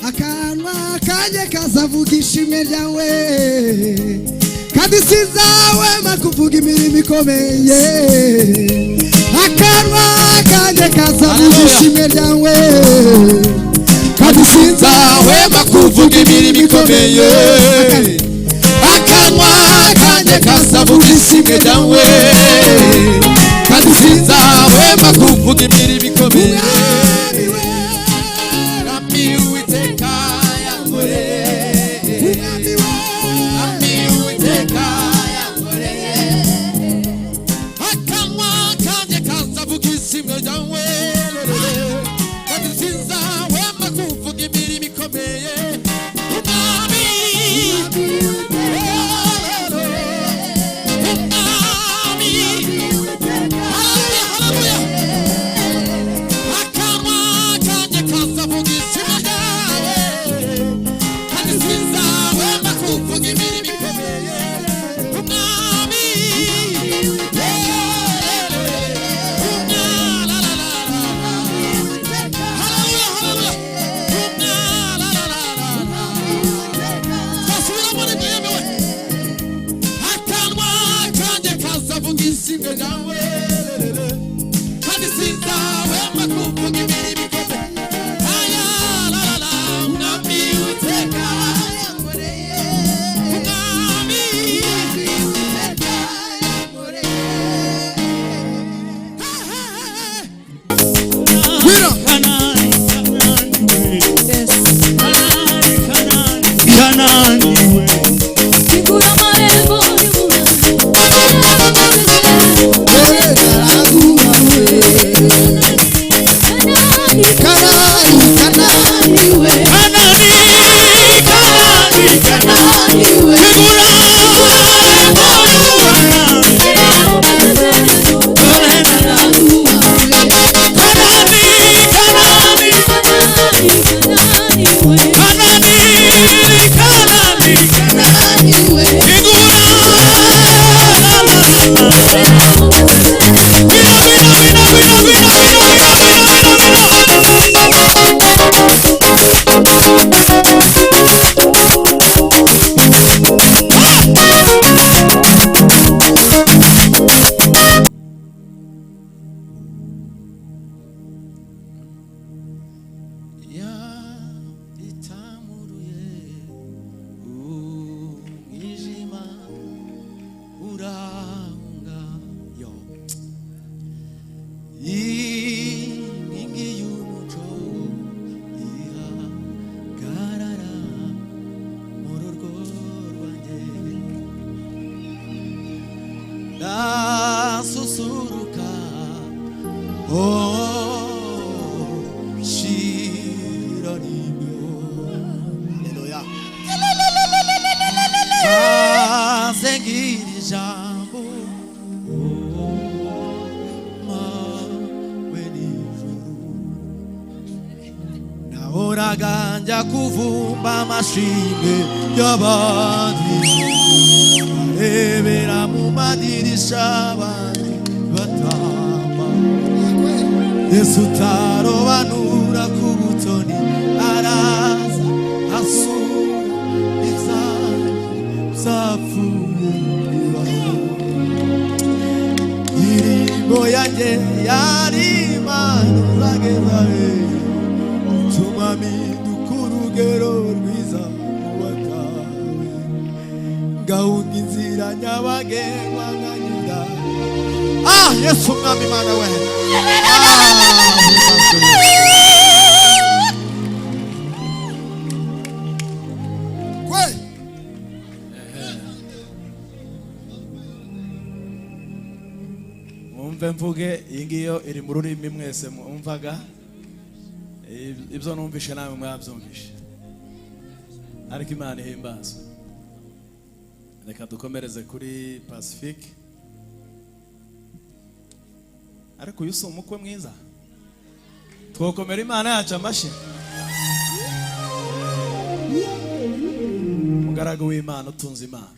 akanwa kanje kazavuga ishimwe ryawe kandi sinzahwema kuvuga imirimo ikomeye akanwa kanje kazavuga ishimwe ryawe kandi sinzahwema kuvuga imirimo ikomeye akanwa kanje kazavuga ishimwe ryawe kandi sinzahwema kuvuga imirimo ikomeye Oraganja kuvumba mashine y'abandi ebera mu madirisha abandi batamba Yesu tarobanura ku butoni araza asura izanjye zapfuye irimbo yanjye yari imana zageza tumami dukurugero rwiza watawe ngahunga inzira nyabagendwa nkanyura Yesu mwami Mana we mwumve mvuge iyi ngiyo iri mu rurimi mwese mwumvaga ibyo numvishe nawe mwabyumvishe ariko Imana ihimbaza reka dukomereze kuri Pacifique ariko uyu si umukwe mwiza twokomera Imana yacu amashyi mugaragu w'Imana utunze Imana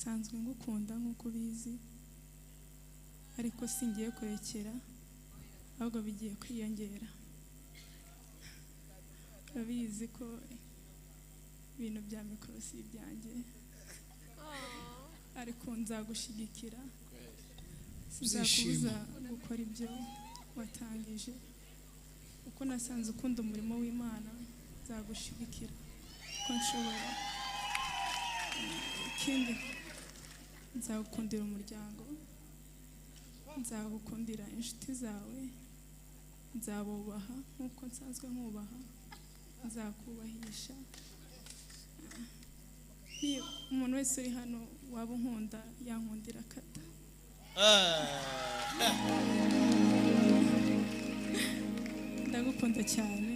nsanzwe ngukunda nk'uko ubizi ariko singiye kurekera ahubwo bigiye kwiyongera urabizi ko ibintu bya mikoro si ibyanjye ariko nzagushigikira sinzakubuza gukora ibyo watangije uko nasanze ukunda umurimo w'Imana nzagushigikira uko nshobora ikindi nzagukundira umuryango nzagukundira inshuti zawe nzabubaha nk'uko nsanzwe nkubaha nzakubahisha umuntu wese uri hano waba unkunda yankundira kata ndagukunda cyane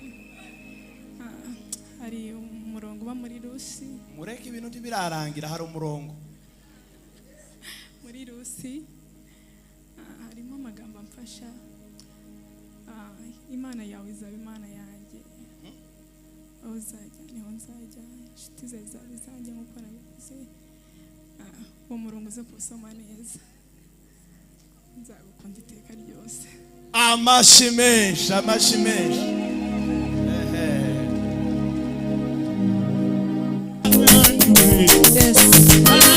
hari umurongo uba muri Rusi mureke ibintu ntibirarangira hari umurongo muri Rusi harimo amagambo amfasha Imana yawe izaba Imana yanjye aho uzajya niho nzajya inshuti zawe zaba izanjye nk'uko nabivuze uwo murongo uze kuwusoma neza nzagukunda iteka ryose amashyi menshi Yes.